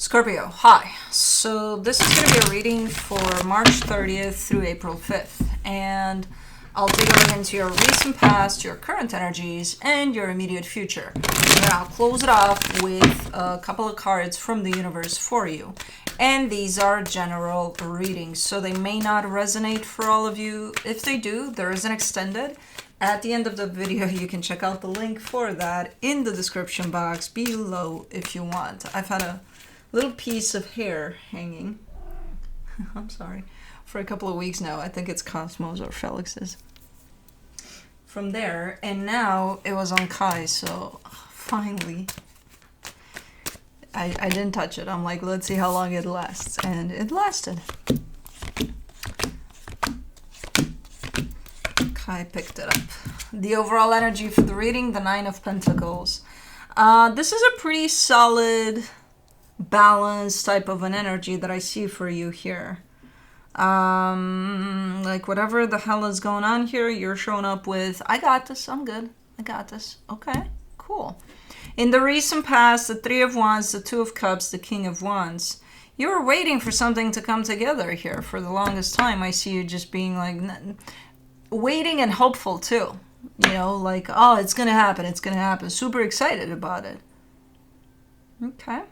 Scorpio, hi. So this is going to be a reading for March 30th through April 5th. And I'll take a look into your recent past, your current energies, and your immediate future. And then I'll close it off with a couple of cards from the universe for you. And these are general readings, so they may not resonate for all of you. If they do, there is an extended. At the end of the video, you can check out the link for that in the description box below if you want. I've had a little piece of hair hanging, I'm sorry, for a couple of weeks now. I think it's Cosmo's or Felix's. From there, and now it was on Kai, so finally I didn't touch it. I'm like, let's see how long it lasts, and it lasted. Kai picked it up. The overall energy for the reading, the Nine of Pentacles. This is a pretty solid, balanced type of an energy that I see for you here. Like whatever the hell is going on here, you're showing up with, I got this, I'm good, I got this. Okay, cool. In the recent past, the Three of Wands, the Two of Cups, the King of Wands, you were waiting for something to come together here for the longest time. I see you just being like, waiting and hopeful too. You know, like, oh, it's gonna happen, it's gonna happen. Super excited about it. Okay.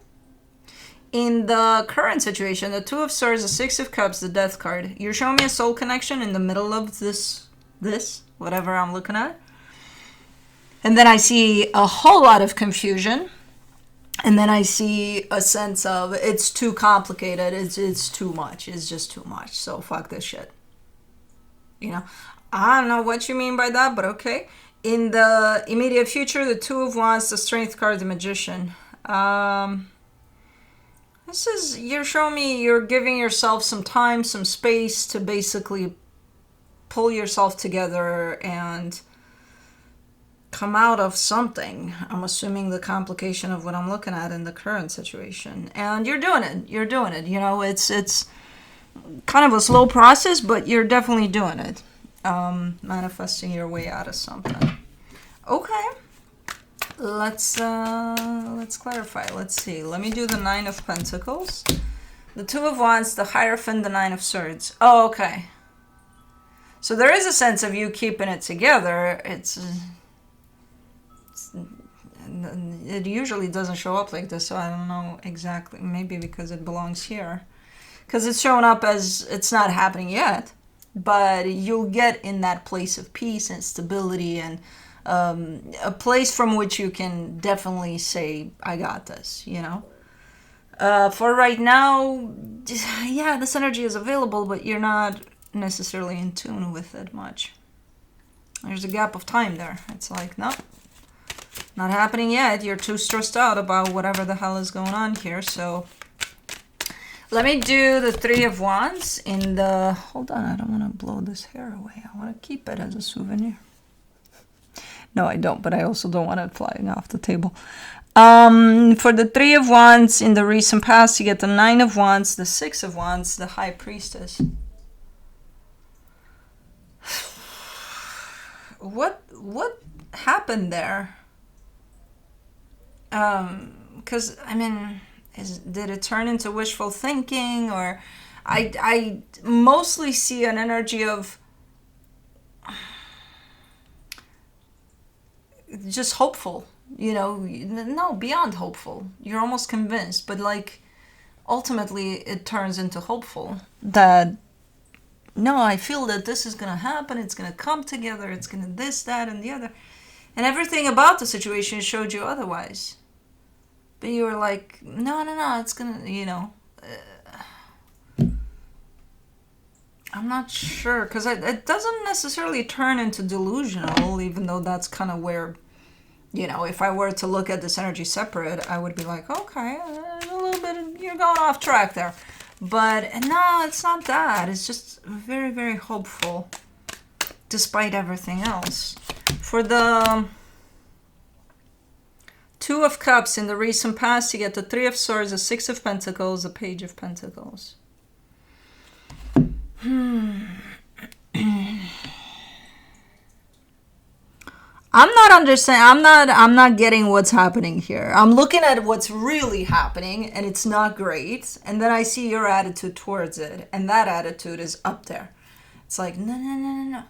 In the current situation, the Two of Swords, the Six of Cups, the Death card, you're showing me a soul connection in the middle of this, whatever I'm looking at. And then I see a whole lot of confusion. And then I see a sense of, it's too complicated, it's too much, it's just too much. So fuck this shit. You know, I don't know what you mean by that, but okay. In the immediate future, the Two of Wands, the Strength card, the Magician. This is, you're showing me you're giving yourself some time, some space to basically pull yourself together and come out of something. I'm assuming the complication of what I'm looking at in the current situation. And you're doing it. You're doing it. You know, it's kind of a slow process, but you're definitely doing it. Manifesting your way out of something. Okay. Let's clarify. Let's see. Let me do the Nine of Pentacles. The Two of Wands, the Hierophant, the Nine of Swords. Oh, okay. So there is a sense of you keeping it together. It usually doesn't show up like this, so I don't know exactly. Maybe because it belongs here. Because it's showing up as it's not happening yet. But you'll get in that place of peace and stability and a place from which you can definitely say, I got this, you know. For right now, yeah, this energy is available, but you're not necessarily in tune with it much. There's a gap of time there. It's like, nope, not happening yet. You're too stressed out about whatever the hell is going on here. So let me do the Three of Wands in the, hold on, I don't want to blow this hair away. I want to keep it as a souvenir. No, I don't, but I also don't want it flying off the table. For the Three of Wands in the recent past, you get the Nine of Wands, the Six of Wands, the High Priestess. What happened there? Because, I mean, did it turn into wishful thinking? Or I mostly see an energy of just hopeful, you know, no, beyond hopeful. You're almost convinced, but like ultimately it turns into hopeful that no, I feel that this is going to happen. It's going to come together. It's going to this, that, and the other. And everything about the situation showed you otherwise. But you were like, no, it's going to, you know. I'm not sure, because it doesn't necessarily turn into delusional, even though that's kind of where, you know, if I were to look at this energy separate, I would be like, okay, a little bit, you're going off track there. But no, it's not that. It's just very, very hopeful, despite everything else. For the Two of Cups in the recent past, you get the Three of Swords, the Six of Pentacles, the Page of Pentacles. I'm not understanding. I'm not getting what's happening here. I'm looking at what's really happening and it's not great. And then I see your attitude towards it. And that attitude is up there. It's like, no, no, no, no, no.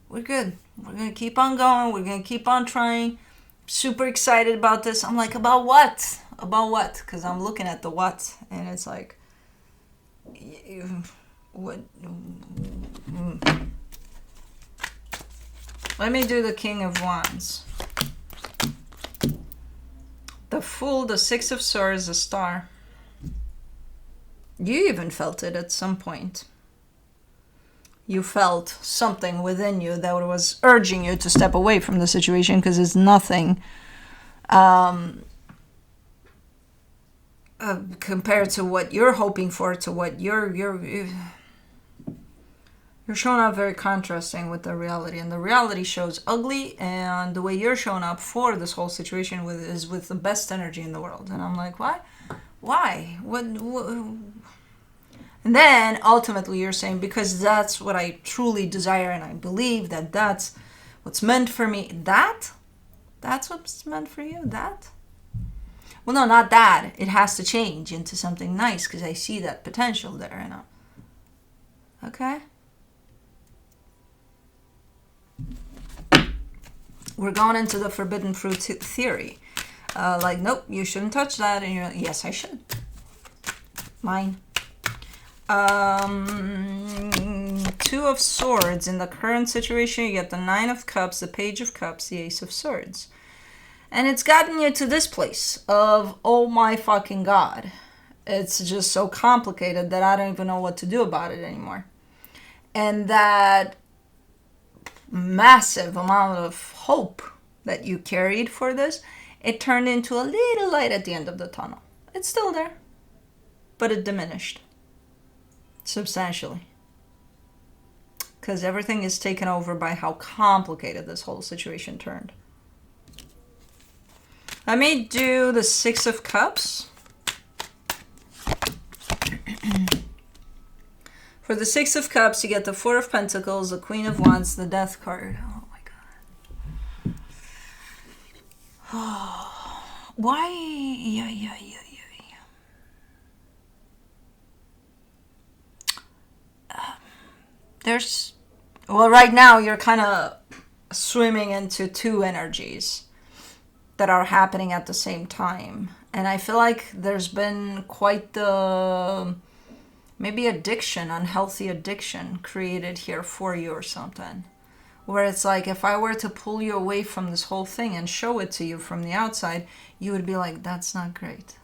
We're good. We're going to keep on going. We're going to keep on trying. Super excited about this. I'm like, about what? About what? Because I'm looking at the what. And it's like, what? Let me do the King of Wands. The Fool, the Six of Swords, the Star. You even felt it at some point. You felt something within you that was urging you to step away from the situation because it's nothing compared to what you're hoping for, to what you're showing up very contrasting with the reality. And the reality shows ugly, and the way you're showing up for this whole situation is with the best energy in the world. And I'm like, why? Why? What? And then ultimately you're saying, because that's what I truly desire and I believe that that's what's meant for me. That's what's meant for you? That? Well, no, not that. It has to change into something nice because I see that potential there. You know? Okay? We're going into the forbidden fruit theory. Like, nope, you shouldn't touch that. And you're like, yes, I should. Mine. Two of Swords. In the current situation, you get the Nine of Cups, the Page of Cups, the Ace of Swords. And it's gotten you to this place of, oh my fucking God. It's just so complicated that I don't even know what to do about it anymore. And that massive amount of hope that you carried for this, it turned into a little light at the end of the tunnel. It's still there, but it diminished substantially because everything is taken over by how complicated this whole situation turned. I may do the Six of Cups. For the Six of Cups, you get the Four of Pentacles, the Queen of Wands, the Death card. Oh my God. Why? Yeah. Well, right now you're kind of swimming into two energies that are happening at the same time. And I feel like there's been quite the maybe addiction, unhealthy addiction created here for you or something. Where it's like, if I were to pull you away from this whole thing and show it to you from the outside, you would be like, that's not great.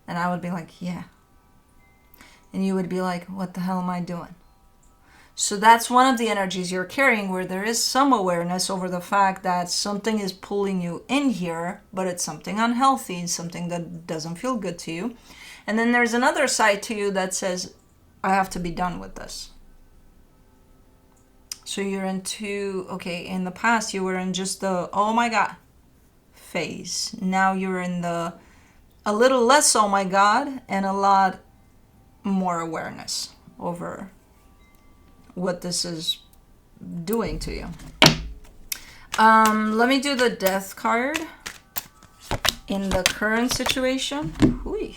And I would be like, yeah. And you would be like, what the hell am I doing? So that's one of the energies you're carrying, where there is some awareness over the fact that something is pulling you in here, but it's something unhealthy, something that doesn't feel good to you. And then there's another side to you that says, I have to be done with this. So you're into, okay, in the past you were in just the, oh my God, phase. Now you're in the, a little less oh my God, and a lot more awareness over what this is doing to you. Let me do the Death card in the current situation. Ooh.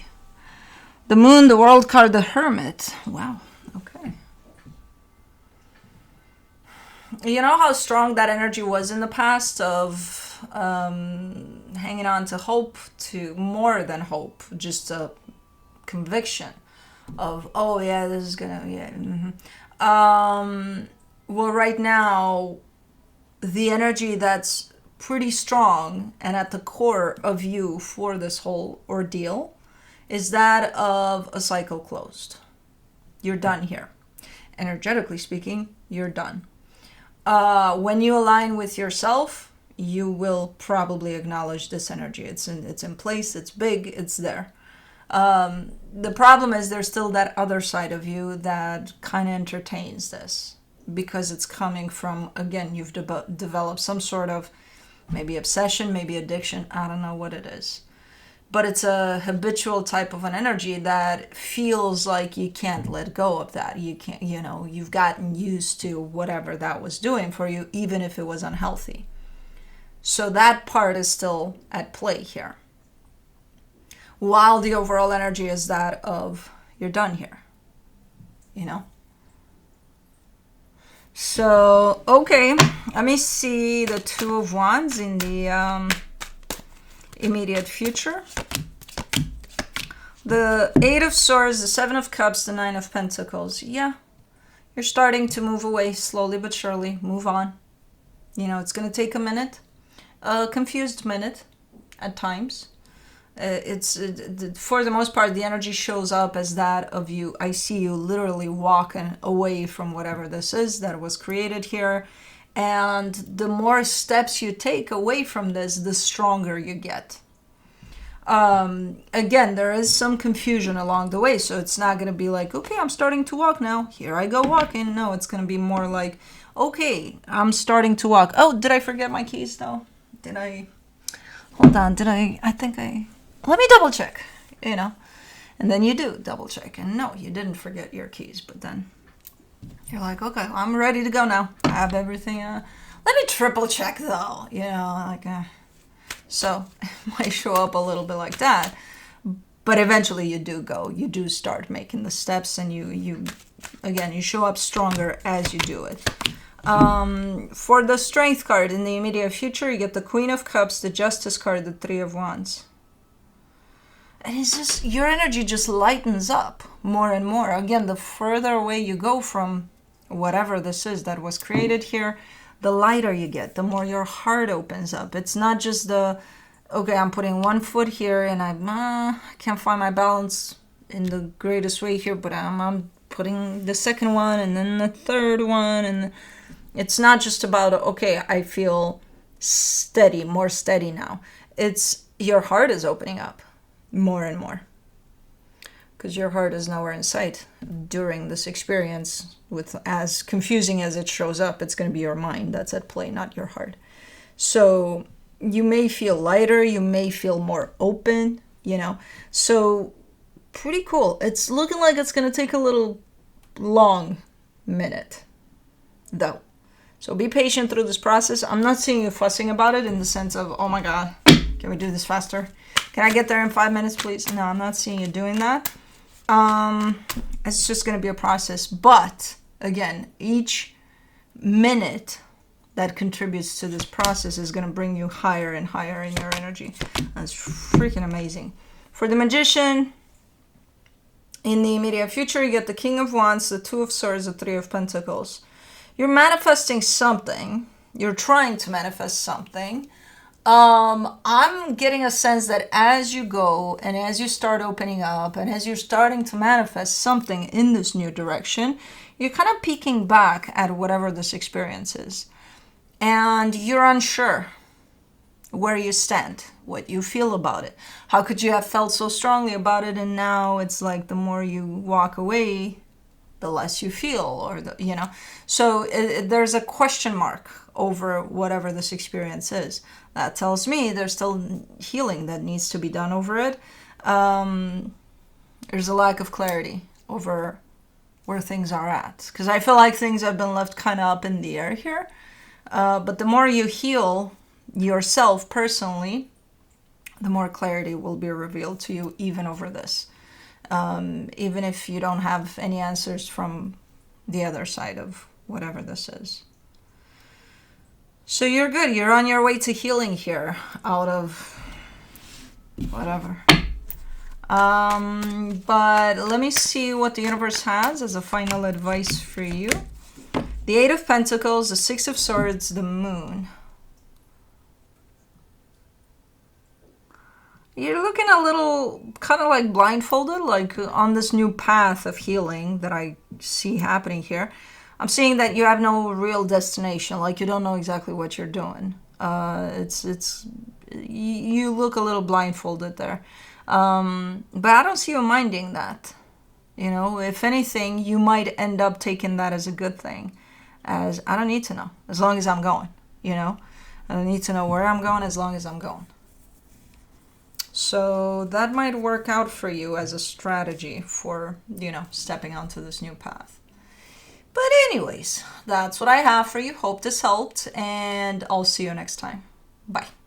The Moon, the World card, the Hermit. Wow. Okay. You know how strong that energy was in the past of hanging on to hope, to more than hope, just a conviction of, oh yeah, this is gonna, yeah. Mm-hmm. Well, right now, the energy that's pretty strong and at the core of you for this whole ordeal is that of a cycle closed. You're done here. Energetically speaking, you're done. When you align with yourself, you will probably acknowledge this energy. It's in place, it's big, it's there. The problem is there's still that other side of you that kind of entertains this because it's coming from, again, you've developed some sort of maybe obsession, maybe addiction. I don't know what it is. But it's a habitual type of an energy that feels like you can't let go of that. You can't, you've gotten used to whatever that was doing for you, even if it was unhealthy. So that part is still at play here. While the overall energy is that of you're done here, you know? So, okay, let me see the Two of Wands in the immediate future. The Eight of Swords, the Seven of Cups, the Nine of Pentacles. Yeah, you're starting to move away slowly but surely. Move on. You know, it's going to take a minute. A confused minute at times. For the most part, the energy shows up as that of you. I see you literally walking away from whatever this is that was created here. And the more steps you take away from this, the stronger you get. Again, there is some confusion along the way, so it's not going to be like, okay, I'm starting to walk now. Here I go walking. No, it's going to be more like, okay, I'm starting to walk. Oh, did I forget my keys though? Did I? Hold on. Did I? I think I. Let me double check, you know. And then you do double check. And no, you didn't forget your keys, but then you're like, okay, I'm ready to go now. I have everything. Let me triple check though, you know, like. So it might show up a little bit like that, but eventually you do go. You do start making the steps, and you again, you show up stronger as you do it. For the Strength card in the immediate future, you get the Queen of Cups, the Justice card, the Three of Wands. And it's just, your energy just lightens up more and more. Again, the further away you go from whatever this is that was created here, the lighter you get, the more your heart opens up. It's not just the, okay, I'm putting one foot here and I can't find my balance in the greatest way here, but I'm putting the second one and then the third one. And it's not just about, okay, I feel steady, more steady now. It's your heart is opening up more and more, because your heart is nowhere in sight during this experience. With as confusing as it shows up, it's going to be your mind that's at play, not your heart. So you may feel lighter, you may feel more open, you know. So pretty cool. It's looking like it's going to take a little long minute though. So be patient through this process. I'm not seeing you fussing about it in the sense of, oh my God, can we do this faster? Can I get there in 5 minutes, please? No, I'm not seeing you doing that. It's just going to be a process. But again, each minute that contributes to this process is going to bring you higher and higher in your energy. That's freaking amazing. For the Magician, in the immediate future, you get the King of Wands, the Two of Swords, the Three of Pentacles. You're manifesting something. You're trying to manifest something. I'm getting a sense that as you go and as you start opening up and as you're starting to manifest something in this new direction, you're kind of peeking back at whatever this experience is. And you're unsure where you stand, what you feel about it. How could you have felt so strongly about it, and now it's like the more you walk away, the less you feel, or the, you know. So there's a question mark over whatever this experience is. That tells me there's still healing that needs to be done over it. There's a lack of clarity over where things are at, because I feel like things have been left kind of up in the air here. But the more you heal yourself personally, the more clarity will be revealed to you, even over this. Even if you don't have any answers from the other side of whatever this is. So you're good. You're on your way to healing here out of whatever. But let me see what the universe has as a final advice for you. The Eight of Pentacles, the Six of Swords, the Moon. You're looking a little kind of like blindfolded, like on this new path of healing that I see happening here. I'm seeing that you have no real destination, like you don't know exactly what you're doing. You look a little blindfolded there. But I don't see you minding that. You know, if anything, you might end up taking that as a good thing. As I don't need to know, as long as I'm going, you know. I don't need to know where I'm going as long as I'm going. So that might work out for you as a strategy for, you know, stepping onto this new path. But anyways, that's what I have for you. Hope this helped, and I'll see you next time. Bye.